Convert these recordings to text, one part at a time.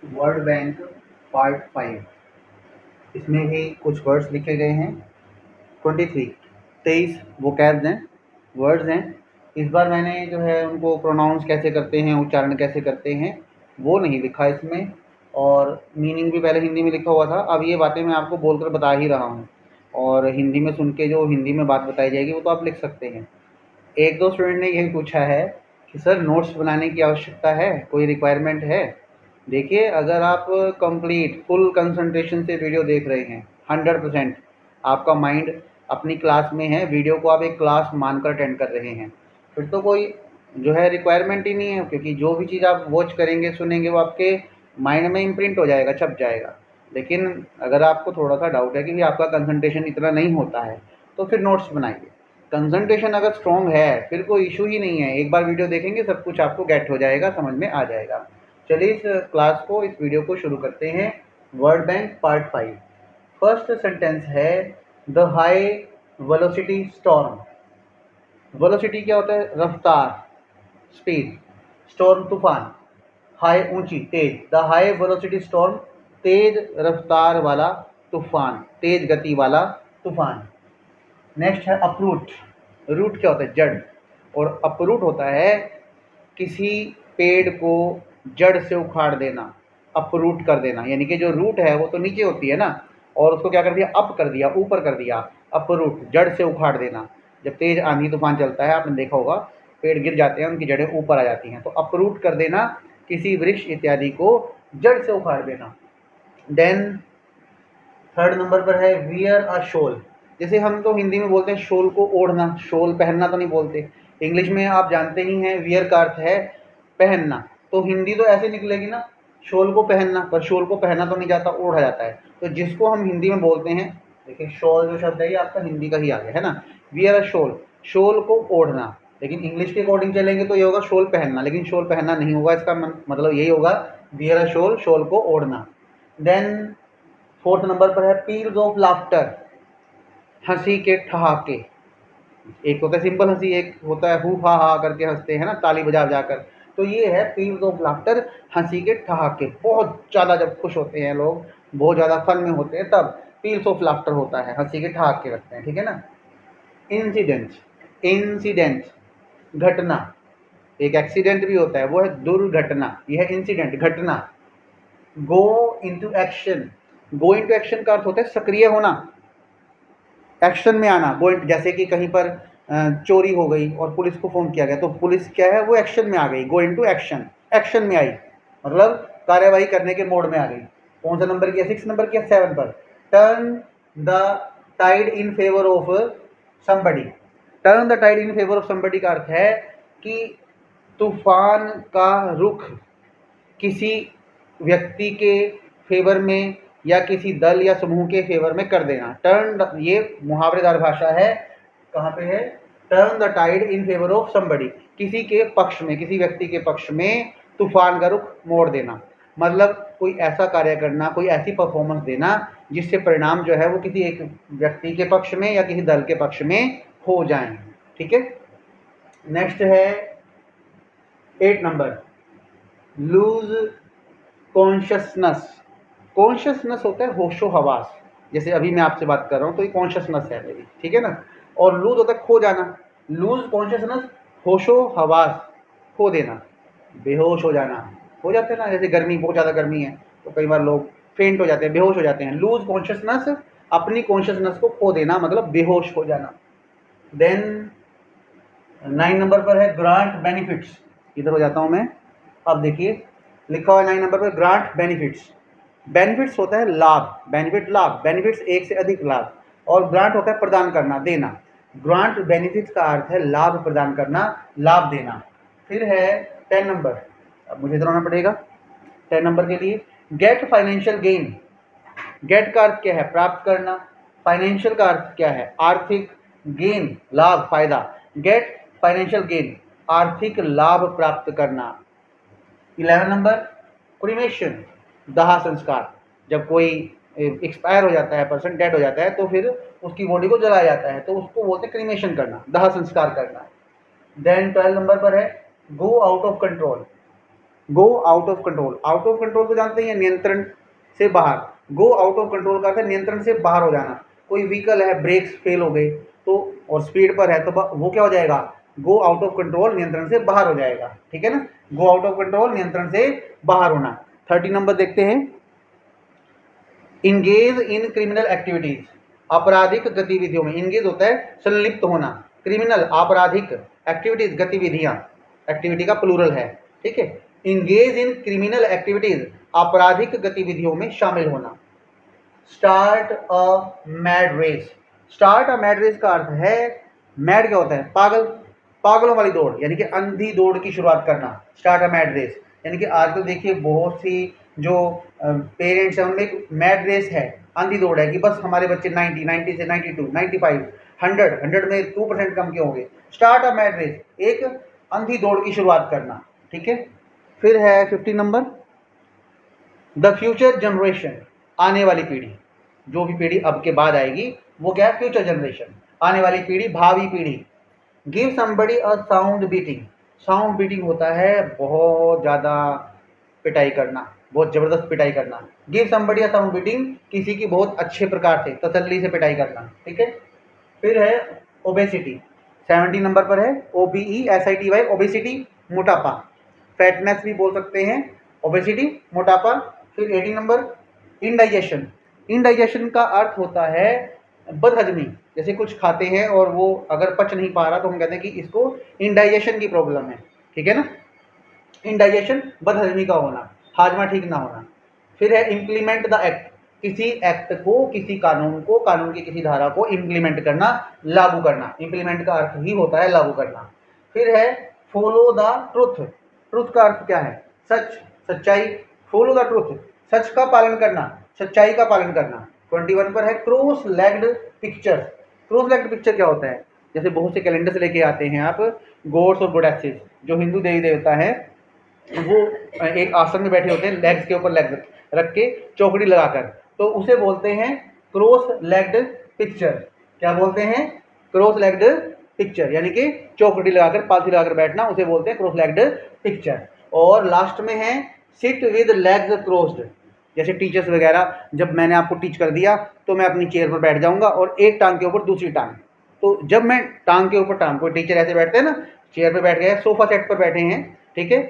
World bank part 5। इसमें भी कुछ वर्ड्स लिखे गए हैं। 23 वोकैब्स हैं, वर्ड्स हैं। इस बार मैंने जो है उनको प्रोनाउंस कैसे करते हैं, उच्चारण कैसे करते हैं, वो नहीं लिखा इसमें, और मीनिंग भी पहले हिंदी में लिखा हुआ था। अब ये बातें मैं आपको बोलकर बता ही रहा हूँ, और हिंदी में सुन के जो हिंदी में बात बताई जाएगी वो तो आप लिख सकते हैं। एक दो स्टूडेंट ने यही पूछा है कि सर नोट्स बनाने की आवश्यकता है, कोई रिक्वायरमेंट है? देखिए, अगर आप कंप्लीट फुल कंसंट्रेशन से वीडियो देख रहे हैं, 100% आपका माइंड अपनी क्लास में है, वीडियो को आप एक क्लास मानकर अटेंड कर रहे हैं, फिर तो कोई जो है रिक्वायरमेंट ही नहीं है, क्योंकि जो भी चीज़ आप वॉच करेंगे, सुनेंगे, वो आपके माइंड में इम्प्रिंट हो जाएगा, छप जाएगा। लेकिन अगर आपको थोड़ा सा डाउट है कि आपका कंसंट्रेशन इतना नहीं होता है, तो फिर नोट्स बनाइए। कंसंट्रेशन अगर स्ट्रॉन्ग है फिर कोई इशू ही नहीं है, एक बार वीडियो देखेंगे सब कुछ आपको गेट हो जाएगा, समझ में आ जाएगा। चलिए इस क्लास को, इस वीडियो को शुरू करते हैं। Word bank part 5। First sentence है the high velocity storm. Velocity क्या होता है? रफ्तार, स्पीड। स्टॉर्म तूफान, हाई ऊंची, तेज। द हाई वेलोसिटी स्टॉर्म, तेज रफ्तार वाला तूफान, तेज गति वाला तूफान। नेक्स्ट है अपरूट। रूट क्या होता है? जड़। और अपरूट होता है किसी पेड़ को जड़ से उखाड़ देना, अपरूट कर देना। यानी कि जो रूट है वो तो नीचे होती है ना, और उसको क्या कर दिया? अप कर दिया, ऊपर कर दिया। अपरूट, जड़ से उखाड़ देना। जब तेज आंधी तूफान चलता है, आपने देखा होगा, पेड़ गिर जाते हैं, उनकी जड़ें ऊपर आ जाती हैं। तो अपरूट कर देना, किसी वृक्ष इत्यादि को जड़ से उखाड़ देना। देन थर्ड नंबर पर है वियर अ शोल। जैसे हम तो हिंदी में बोलते हैं शोल को ओढ़ना, शोल पहनना तो नहीं बोलते। इंग्लिश में आप जानते ही हैं वियर का अर्थ है पहनना, तो हिंदी तो ऐसे निकलेगी ना, शोल को पहनना। पर शोल को पहना तो नहीं जाता, ओढ़ा जाता है। तो जिसको हम हिंदी में बोलते हैं, देखिए शॉल जो शब्द है ये आपका हिंदी का ही आ गया है ना। वियर अ शोल, शोल को ओढ़ना। लेकिन इंग्लिश के अकॉर्डिंग चलेंगे तो ये होगा शोल पहनना, लेकिन शोल पहनना नहीं होगा, इसका मतलब यही होगा वियर अ शोल, शोल को ओढ़ना। देन फोर्थ नंबर पर है पील्स ऑफ लाफ्टर, हंसी के ठहाके। एक होता है सिंपल हंसी, एक होता है हु हा हा करके हंसते हैं ना, ताली बजा जाकर। तो ये है पील्स ऑफ लाफ्टर, हंसी के ठहाके। बहुत ज़्यादा जब खुश होते हैं लोग, बहुत ज़्यादा फन में होते हैं, तब पील्स ऑफ लाफ्टर होता है, हंसी के ठहाके रखते हैं, ठीक है ना। इंसिडेंट, इंसिडेंट घटना। एक एक्सीडेंट भी होता है, वो है दुर्घटना, यह है इंसिडेंट, घटना। Go into action, go into action का अर्थ होता है सक्रिय होना, एक्शन में आना। गो इनटू, जैसे कि कहीं पर चोरी हो गई और पुलिस को फ़ोन किया गया, तो पुलिस क्या है? वो एक्शन में आ गई, गो इनटू एक्शन, एक्शन में आई, मतलब कार्यवाही करने के मोड में आ गई। कौन सा नंबर किया? 6 नंबर किया, 7 पर। Turn the tied in favour of somebody. Turn the tied in favour of somebody का अर्थ है कि तूफान का रुख किसी व्यक्ति के फेवर में या किसी दल या समूह के फेवर में कर देना। टर्न, ये मुहावरेदार भाषा है। कहाँ पे है? Turn the tied in favour of somebody, किसी के पक्ष में, किसी व्यक्ति के पक्ष में तूफान का रुख मोड़ देना। मतलब कोई ऐसा कार्य करना, कोई ऐसी परफॉर्मेंस देना जिससे परिणाम जो है वो किसी एक व्यक्ति के पक्ष में या किसी दल के पक्ष में हो जाए, ठीक है। नेक्स्ट है 8 नंबर, लूज कॉन्शियसनेस। कॉन्शियसनेस होता है होशो हवास। जैसे अभी मैं आपसे बात कर रहा हूँ तो ये कॉन्शियसनेस है मेरी, ठीक है ना। और लूज होता है खो जाना, लूज कॉन्शियसनेस, होशो हवास, खो देना, बेहोश हो जाना। हो जाते हैं ना, जैसे गर्मी, बहुत ज़्यादा गर्मी है तो कई बार लोग फेंट हो जाते हैं, बेहोश हो जाते हैं। लूज कॉन्शियसनेस, अपनी कॉन्शियसनेस को खो देना, मतलब बेहोश हो जाना। देन 9 नंबर पर है ग्रांट बेनिफिट्स। इधर हो जाता हूँ मैं। अब देखिए लिखा हुआ है 9 नंबर पर ग्रांट बेनिफिट्स। बेनिफिट्स होता है लाभ, बेनिफिट लाभ, बेनिफिट्स एक से अधिक लाभ, और ग्रांट होता है प्रदान करना, देना। ग्रांट बेनिफिट्स का अर्थ है लाभ प्रदान करना, लाभ देना। फिर है 10 नंबर, अब मुझे इधर आना पड़ेगा 10 नंबर के लिए। Get financial gain. गेट का अर्थ क्या है? प्राप्त करना। फाइनेंशियल का अर्थ क्या है? आर्थिक। गेन, लाभ, फायदा। गेट फाइनेंशियल गेन, आर्थिक लाभ प्राप्त करना। 11 नंबर क्रीमेशन, दाह संस्कार। जब कोई एक्सपायर हो जाता है, पर्सन डेड हो जाता है, तो फिर उसकी बॉडी को जलाया जाता है, तो उसको बोलते हैं क्रीमेशन करना, दाह संस्कार करना। देन 12 नंबर पर है go out of control. Go out of control, out of control तो जानते हैं नियंत्रण से बाहर, गो आउट ऑफ कंट्रोल का अर्थ है नियंत्रण से बाहर हो जाना। कोई व्हीकल है, ब्रेक्स फेल हो गए तो और स्पीड पर है तो वो क्या हो जाएगा, गो आउट ऑफ कंट्रोल, नियंत्रण से बाहर हो जाएगा, ठीक है ना। गो आउट ऑफ कंट्रोल, नियंत्रण से बाहर होना। 30 नंबर देखते हैं, इंगेज इन क्रिमिनल एक्टिविटीज, आपराधिक गतिविधियों में, इंगेज होता है संलिप्त होना, क्रिमिनल आपराधिक, एक्टिविटीज गतिविधियां, एक्टिविटी का प्लूरल है, ठीक है। इंगेज इन क्रिमिनल एक्टिविटीज, आपराधिक गतिविधियों में शामिल होना। Start a mad race, start a mad race का अर्थ है, मैड क्या होता है, पागल, पागलों वाली दौड़, यानी कि अंधी दौड़ की शुरुआत करना, स्टार्ट अ मैड रेस। यानी कि आजकल देखिए बहुत सी जो पेरेंट्स हैं उनमें एक मैड रेस है, अंधी दौड़ है कि बस हमारे बच्चे 90 90 से 92 95 100 में 2% कम क्यों होंगे। स्टार्ट अ मैड रेस, एक अंधी दौड़ की शुरुआत करना, ठीक है। फिर है 50 नंबर, द फ्यूचर जनरेशन, आने वाली पीढ़ी, जो भी पीढ़ी अब के बाद आएगी वो क्या है, फ्यूचर जनरेशन, आने वाली पीढ़ी, भावी पीढ़ी। Give somebody a sound beating, sound beating होता है बहुत ज़्यादा पिटाई करना, बहुत ज़बरदस्त पिटाई करना। Give somebody a sound beating, किसी की बहुत अच्छे प्रकार से तसल्ली से पिटाई करना, ठीक है। फिर है ओबेसिटी, 70 नंबर पर है, OBESITY, ओबेसिटी मोटापा, फैटनेस भी बोल सकते हैं, ओबेसिटी मोटापा। फिर 80 नंबर, इनडाइजेशन, इनडाइजेशन का अर्थ होता है बदहजमी, जैसे कुछ खाते हैं और वो अगर पच नहीं पा रहा तो हम कहते हैं कि इसको इनडाइजेशन की प्रॉब्लम है, ठीक है ना। इनडाइजेशन, बदहजमी का होना, हाजमा ठीक ना होना। फिर है इम्प्लीमेंट द एक्ट, किसी एक्ट को, किसी कानून को, कानून की किसी धारा को इम्प्लीमेंट करना, लागू करना, इम्प्लीमेंट का अर्थ ही होता है लागू करना। फिर है फॉलो द ट्रुथ, ट्रुथ का अर्थ क्या है, सच, सच्चाई, फॉलो द ट्रुथ, सच का पालन करना, सच्चाई का पालन करना। 21 पर है cross legged pictures, cross legged picture क्या होता है, जैसे बहुत से कैलेंडर्स लेके आते हैं आप, गॉड्स और गॉडेसेस, जो हिंदू देवी देवता हैं वो एक आसन में बैठे होते हैं, लेग्स के ऊपर लेग रख के चौकड़ी लगाकर, तो उसे बोलते हैं क्रॉस लेग्ड पिक्चर। क्या बोलते हैं, क्रॉस लेग्ड पिक्चर, यानी कि चौकड़ी लगाकर, पालथी लगाकर बैठना, उसे बोलते हैं क्रॉस लेग्ड पिक्चर। और लास्ट में है सिट विद लेग्स क्रॉस्ड, जैसे टीचर्स वगैरह, जब मैंने आपको टीच कर दिया तो मैं अपनी चेयर पर बैठ जाऊंगा और एक टांग के ऊपर दूसरी टांग, तो जब मैं टांग के ऊपर टांग, कोई टीचर ऐसे बैठते हैं ना, चेयर पर बैठ गए, सोफा सेट पर बैठे हैं, ठीक है,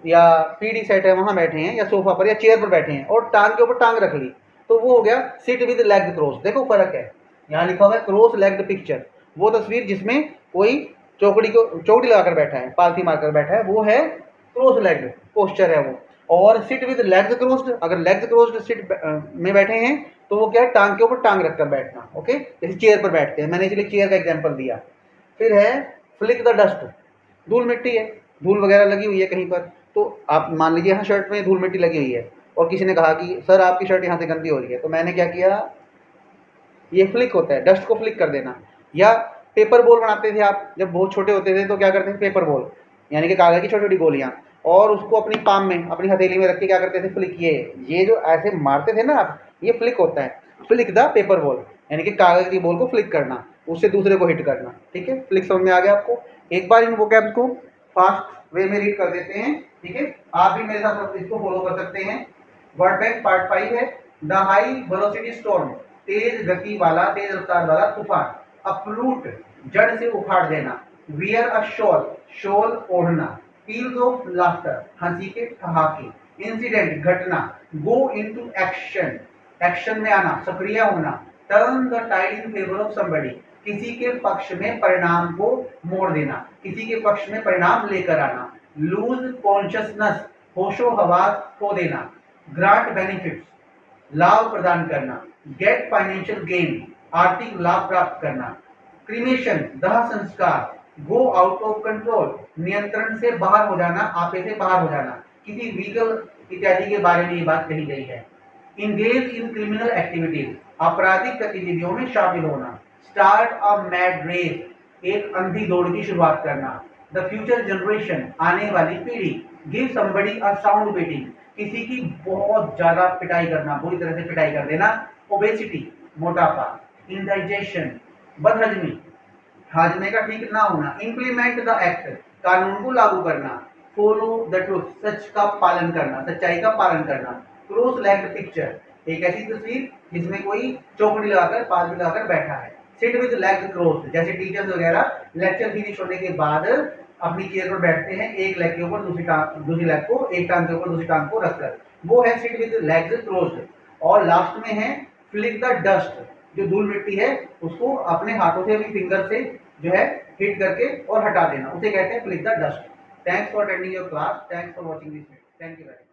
या पीडी सेट है वहां बैठे हैं, या सोफा पर या चेयर पर बैठे हैं और टांग के ऊपर टांग रख ली, तो वो हो गया सिट विद लेग क्रॉस। देखो फर्क है, यहाँ लिखा हुआ है क्रॉस लेग्ड पिक्चर, वो तस्वीर जिसमें कोई चौकड़ी लगाकर बैठा है, पालथी मारकर बैठा है, वो है क्रॉस लेग्ड पोस्चर है वो। और सिट विद लेग्स क्रॉस्ड, अगर लेग्स क्रॉस्ड सिट में बैठे हैं तो वो क्या है, टांग के ऊपर टांग रखकर बैठना, ओके, जैसे चेयर पर बैठते हैं, मैंने इसलिए चेयर का एग्जांपल दिया। फिर है फ्लिक द डस्ट, धूल मिट्टी है, धूल वगैरह लगी हुई है कहीं पर, तो आप मान लीजिए यहाँ शर्ट में धूल मिट्टी लगी हुई है और किसी ने कहा कि सर आपकी शर्ट यहाँ से गंदी हो रही है, तो मैंने क्या किया, ये फ्लिक होता है, डस्ट को फ्लिक कर देना। या पेपर बॉल बनाते थे आप जब बहुत छोटे होते थे, तो क्या करते थे, पेपर बॉल यानी कि कागज़ की छोटी छोटी गोलियाँ, और उसको अपनी पाम में, अपनी हथेली में रख के क्या करते थे, फ्लिक, ये जो ऐसे मारते थे ना आप, ये फ्लिक होता है, फ्लिक द पेपर बॉल, यानी कि कागज़ की बॉल को फ्लिक करना, उससे दूसरे को हिट करना, ठीक है। फ्लिक समझ में आ गया आपको। एक बार इन वोकैब्स को फास्ट वे में रीड कर देते हैं, ठीक है, आप भी मेरे साथ इसको फॉलो कर सकते हैं। वर्ड बैंक पार्ट 5 है, द हाई वेलोसिटी स्टॉर्म, तेज गति वाला, तेज रफ्तार वाला तूफान। अपलूट, जड़ से उखाड़ देना। वियर अ शॉल, शॉल ओढ़ना। पील्स ऑफ लाफ्टर, हंसी के ठहाके। इंसिडेंट, घटना। गो इनटू एक्शन, एक्शन में आना, सक्रिय होना। Turn the tied in favour of somebody, किसी के पक्ष में परिणाम को मोड़ देना, किसी के पक्ष में परिणाम लेकर आना। लूज कॉन्शियसनेस, होशो हवास खो देना। ग्रांट बेनिफिट्स, लाभ प्रदान करना। गेट फाइनेंशियल गेन, आर्थिक लाभ प्राप्त करना। क्रीमेशन, दाह संस्कार। गो आउट ऑफ कंट्रोल, नियंत्रण से बाहर हो जाना, आपे से बाहर हो जाना, किसी व्हीकल इत्यादि के बारे में ये बात कही गई है। इंगेज इन क्रिमिनल एक्टिविटीज, आपराधिक गतिविधियों में शामिल होना। स्टार्ट अ मैड रेस, एक अंधी दौड़ की शुरुआत करना। द फ्यूचर जनरेशन, आने वाली पीढ़ी। Give somebody a sound beating, किसी की बहुत ज्यादा पिटाई करना, बुरी तरह से पिटाई कर देना। ओबेसिटी, मोटापा। इंडाइजेशन, बदहजमी, हाजमे का ठीक ना होना। इम्प्लीमेंट द एक्ट, कानून को लागू करना। फॉलो द ट्रूथ, सच का पालन करना, सच्चाई का पालन करना। क्रॉस लेग्ड पिक्चर, एक ऐसी तस्वीर जिसमें कोई चौकड़ी लगाकर पालथी लगाकर बैठा है। सिट विद लेग्स क्रॉस, जैसे टीचर्स वगैरह लेक्चर फिनिश होने के बाद अपनी चेयर पर बैठते हैं, एक लेग के ऊपर दूसरी लेग को, एक टांग के ऊपर दूसरी टांग को रखकर, वो है सिट विद लेग्स क्रॉस्ड। और लास्ट में है फ्लिक द डस्ट, जो धूल मिट्टी है उसको अपने हाथों से, अपनी फिंगर से जो है हिट करके और हटा देना, उसे कहते हैं flick the dust. Thanks for attending your class, thanks for watching this video, thank you very much.